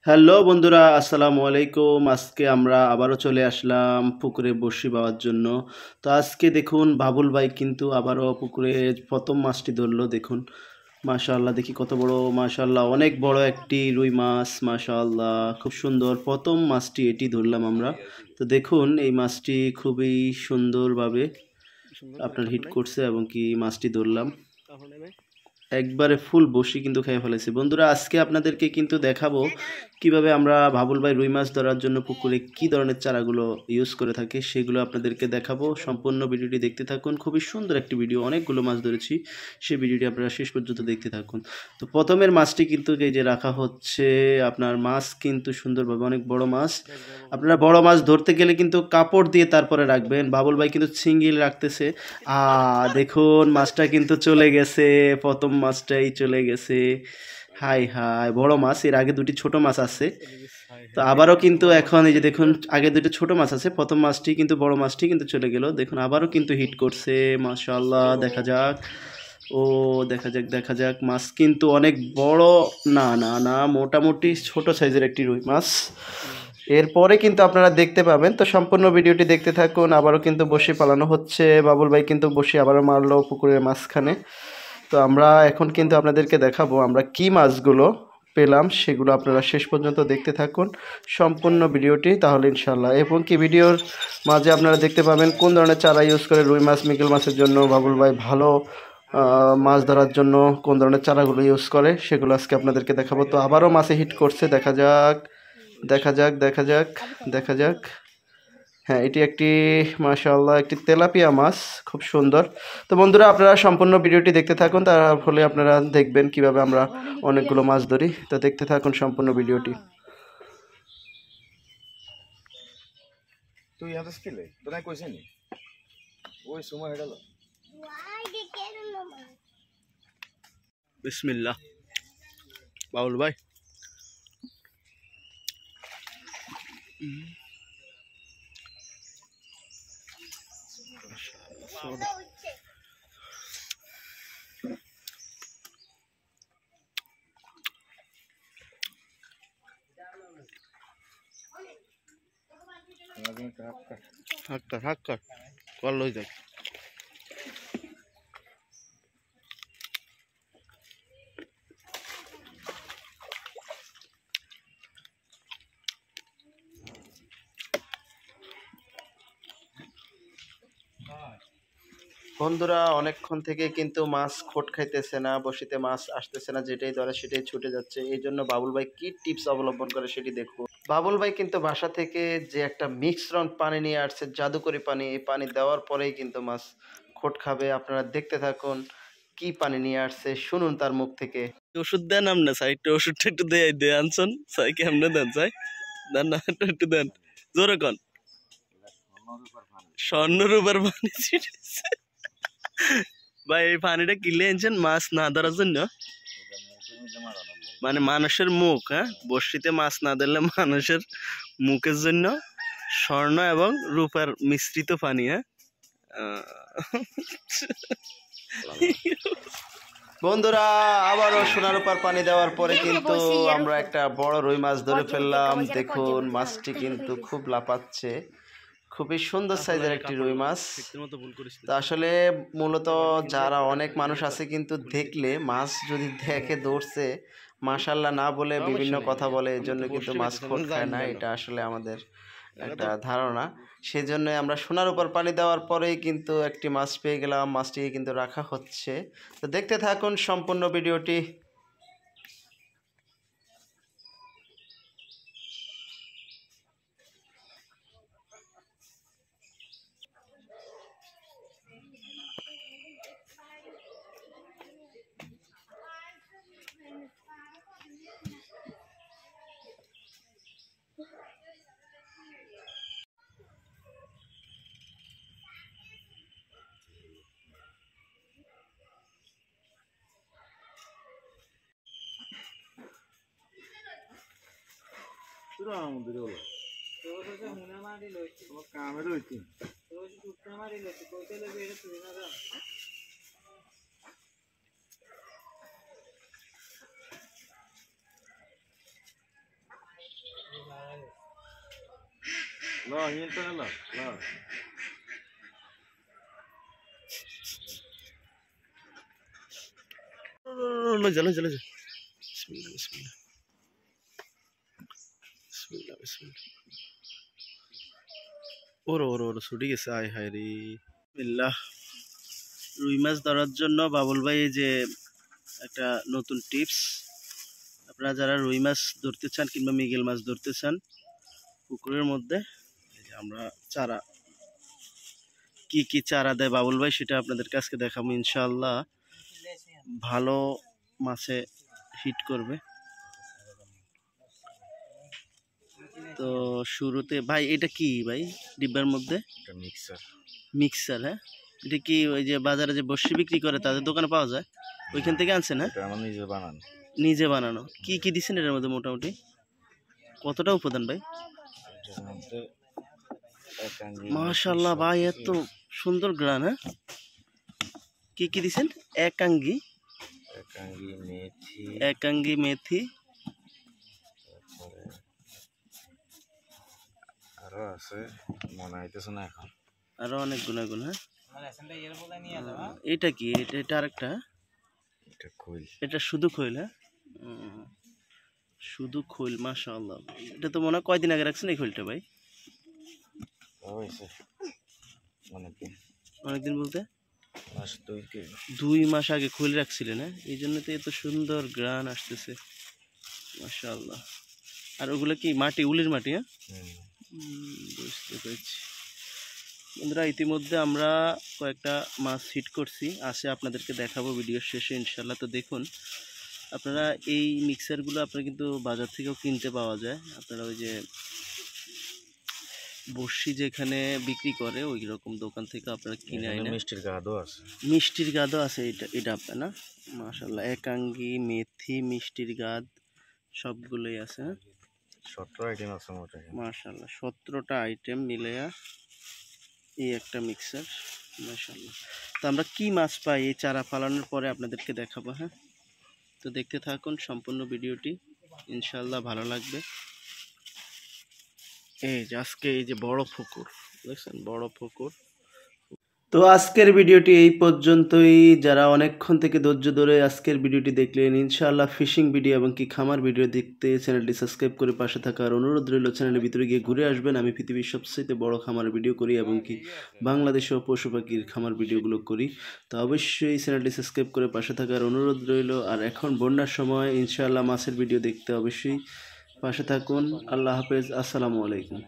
Hello বন্ধুরা, আসসালামু আলাইকুম। আজকে আমরা আবারও চলে আসলাম পুকুরে বড়শি পাওয়ার জন্য। তো আজকে দেখুন বাবুল ভাই কিন্তু আবারও পুকুরে প্রথম মাছটি ধরলো। দেখুন মাশাআল্লাহ, দেখি কত বড়, মাশাআল্লাহ অনেক বড় একটি রুই মাছ। মাশাআল্লাহ খুব সুন্দর, প্রথম মাছটি এটি ধরলাম আমরা। তো দেখুন এই মাছটি খুবই সুন্দরভাবে আপনার হিট করছে এবং কি মাছটি ধরলাম একবারে ফুল বসি কিন্তু খেয়ে ফেলেছে। বন্ধুরা আজকে আপনাদেরকে কিন্তু দেখাবো কিভাবে আমরা বাবুল ভাই রুই মাছ ধরার জন্য পুকুরে কি ধরনের চারাগুলো ইউজ করে থাকি সেগুলো আপনাদেরকে দেখাবো। সম্পূর্ণ ভিডিওটি দেখতে থাকুন, খুবই সুন্দর একটি ভিডিও, অনেকগুলো মাছ ধরেছি, সেই ভিডিওটি আপনারা শেষ পর্যন্ত দেখতে থাকুন। তো প্রথমের মাছটি কিন্তু এই যে রাখা হচ্ছে, আপনার মাছ কিন্তু সুন্দরভাবে অনেক বড় মাছ। আপনারা বড় মাছ ধরতে গেলে কিন্তু কাপড় দিয়ে তারপরে রাখবেন। বাবুল ভাই কিন্তু ছিঙ্গিল রাখতেছে। দেখুন মাছটা কিন্তু চলে গেছে, প্রথম মাছটাই চলে গেছে। হাই হাই, বড় মাছ। এর আগে দুটি ছোট মাছ আছে, তো আবারও কিন্তু এখন এই যে দেখুন আগে দুটো ছোট মাছ আছে, প্রথম মাছটি কিন্তু বড় মাছটি কিন্তু চলে গেল। দেখুন আবারও কিন্তু হিট করছে, মাশাআল্লাহ। দেখা যাক, ও দেখা যাক মাছ কিন্তু অনেক বড়, না না না, মোটামুটি ছোট সাইজের একটি রুই মাছ। এরপরে কিন্তু আপনারা দেখতে পাবেন, তো সম্পূর্ণ ভিডিওটি দেখতে থাকুন। আবারও কিন্তু বসি পালানো হচ্ছে, বাবুল ভাই কিন্তু বসি আবারও মারলো পুকুরের মাঝখানে। তো আমরা এখন কিন্তু আপনাদেরকে দেখাবো আমরা কি মাছগুলো পেলাম, সেগুলো আপনারা শেষ পর্যন্ত দেখতে থাকুন সম্পূর্ণ ভিডিওটি, তাহলে ইনশাল্লাহ। এবং কি ভিডিওর মাঝে আপনারা দেখতে পাবেন কোন ধরনের চারা ইউজ করে রুই মাছ মৃগেল মাছের জন্য বাবুল ভাই ভালো মাছ ধরার জন্য কোন ধরনের চারাগুলো ইউজ করে, সেগুলো আজকে আপনাদেরকে দেখাবো। তো আবারও মাছে হিট করছে, দেখা যাক দেখা যাক দেখা যাক দেখা যাক। হ্যাঁ, এটি একটি মাশাআল্লাহ একটি তেলাপিয়া মাছ, খুব সুন্দর। তো বন্ধুরা আপনারা সম্পূর্ণ ভিডিওটি দেখতে থাকুন, তার ফলে আপনারা দেখবেন কিভাবে আমরা অনেকগুলো মাছ ধরি। তো দেখতে থাকুন সম্পূর্ণ ভিডিওটি। তুই ইয়াতে ছিলে তো নাই কইছে নি ওই সময় হয়ে গেল। বিসমিল্লাহ বাবুল ভাই। হাক্কা কল লই যাক। বন্ধুরা অনেকক্ষণ থেকে কিন্তু মাছ খোট খাইতেছে না, বসিতে মাছ আসতেছে না, যেটাই ধরে সেটাই ছুটে যাচ্ছে। এই জন্য বাবুল ভাই কি টিপস অবলম্বন করে সেটি দেখুন। বাবুল ভাই কিন্তু বাসা থেকে যে একটা মিশ্রণ পানি নিয়ে আসছে, জাদুকরি পানি, এই পানি দেওয়ার পরেই কিন্তু মাছ খোট খাবে। আপনারা দেখতে থাকুন কি পানি নিয়ে আসছে, শুনুন তার মুখ থেকে। ওষুধ দেন আপনি, সাইডটা ওষুধটা একটু দিয়ে আনছেন, সাই কেমনে দেন, সাই দেন না একটু দেন, জোরে কন। স্বর্ণরূপার পানি ছিটেছে ভাই। এই পানিটা কিনলে এনেছেন মাছ না ধরার জন্য, মানে মানুষের মুখ, হ্যাঁ বর্ষিতে মাছ না ধরলে মানুষের মুখের জন্য স্বর্ণ এবং রূপার মিশ্রিত পানি। হ্যাঁ বন্ধুরা আবারও সোনার রূপার পানি দেওয়ার পরে কিন্তু আমরা একটা বড় রুই মাছ ধরে ফেললাম। দেখুন মাছটি কিন্তু খুব লাফাচ্ছে, খুবই সুন্দর সাইজের একটি রুই মাছ। তো আসলে মূলত যারা অনেক মানুষ আছে কিন্তু দেখলে মাছ যদি দেখে দৌড়ছে মাশাল্লাহ না বলে বিভিন্ন কথা বলে, এই জন্য কিন্তু মাছ খোট খায় না, এটা আসলে আমাদের একটা ধারণা। সেজন্য আমরা সোনার উপর পানি দেওয়ার পরেই কিন্তু একটি মাছ পেয়ে গেলাম, মাছটি কিন্তু রাখা হচ্ছে। তো দেখতে থাকুন সম্পূর্ণ ভিডিওটি। লো হিলতে লো লো চলো চলো বিসমিল্লাহ বিসমিল্লাহ বিসমিল্লাহ বিসমিল্লাহ ওরো ওরো ওরো ছুটি গেছে আয় হায় রে বিল্লাহ রুই মাছ ধরার জন্য বাবুল ভাই এই যে একটা নতুন টিপস আপনারা যারা রুই মাছ ধরতে চান কিংবা মৃগেল মাছ ধরতে চান পুকুরের মধ্যে এই যে আমরা চারা কি কি চারা দেয় বাবুল ভাই সেটা আপনাদের কাছে দেখাবো ইনশাআল্লাহ ভালো মাছে হিট করবে তো শুরুতে ভাই এটা কি ভাই ডিব্বার মধ্যে এটা মিক্সার মিক্সার হ্যাঁ এটা কি ওই যে বাজারে যে বসি বিক্রি করে তাদের দোকানে পাওয়া যায় ওইখান থেকে আনছেন হ্যাঁ এটা আমার নিজে বানানো নিজে বানানো কি কি দিচ্ছেন এর মধ্যে মোটামুটি কতটা উপাদান ভাই এটার মধ্যে এক আঙ্গুল মাশাআল্লাহ ভাই এত সুন্দর গ্রান হ্যাঁ কি কি দিছেন একাঙ্গি মেথি একাঙ্গি মেথি তারপরে আরো আছে মনে হইতেছে না এখন আরো অনেক গুণাগুণ হ্যাঁ এটা কি এটা এটা আরেকটা এটা খোল এটা শুধু খৈল হ্যাঁ শুধু খৈল মাশাআল্লাহ এটা তো মনে হয় কয়দিন আগে রাখছেন এই খৈলটা ভাই হয়েছে অনেকদিন অনেকদিন বলতে মাস 2 মাস আগে খৈল রাখছিলেন হ্যাঁ এই জন্য তো এত সুন্দর গ্রান আসতেছে মাশাআল্লাহ আর ওগুলো কি মাটি উলের মাটি হ্যাঁ বুঝতে পেরেছি বন্ধুরা ইতিমধ্যে আমরা কয়েকটা মাছ হিট করছি আসে আপনাদেরকে দেখাবো ভিডিওর শেষে ইনশাল্লাহ তো দেখুন আপনারা এই মিক্সারগুলো আপনারা কিন্তু বাজার থেকেও কিনতে পাওয়া যায় আপনারা ওই যে বড়শি যেখানে বিক্রি করে ওই রকম দোকান থেকে আপনারা কিনে আনেন মিষ্টির গাদও আছে এটা আপনার না মাশাআল্লাহ একাঙ্গি মেথি মিষ্টির গাদ সবগুলোই আছে হ্যাঁ 17 আইটেম আছে মোটামুটি মাশাআল্লাহ 17টা আইটেম মিলায়া এই একটা মিক্সার মাশাআল্লাহ তো আমরা কি মাছ পাই এই চারা ফালানোর পরে আপনাদেরকে দেখাবো হ্যাঁ তো দেখতে থাকুন সম্পূর্ণ ভিডিওটি ইনশাআল্লাহ ভালো লাগবে এই যে আজকে এই যে বড় পুকুর দেখছেন বড় পুকুর তো আজকের ভিডিওটি এই পর্যন্তই যারা অনেকক্ষণ থেকে ধৈর্য ধরে আজকের ভিডিওটি দেখলেন ইনশাআল্লাহ ফিশিং ভিডিও এবং কি খামার ভিডিও দেখতে চ্যানেলটি সাবস্ক্রাইব করে পাশে থাকার অনুরোধ রইল চ্যানেলের ভিতরে গিয়ে ঘুরে আসবেন আমি পৃথিবীর সবচেয়ে বড় খামার ভিডিও করি এবং কি বাংলাদেশেও পশু পাখির খামার ভিডিওগুলো করি তো অবশ্যই চ্যানেলটি সাবস্ক্রাইব করে পাশে থাকার অনুরোধ রইল আর এখন বন্যার সময় ইনশাআল্লাহ মাছের ভিডিও দেখতে অবশ্যই পাশে থাকুন আল্লাহ হাফেজ আসসালামু আলাইকুম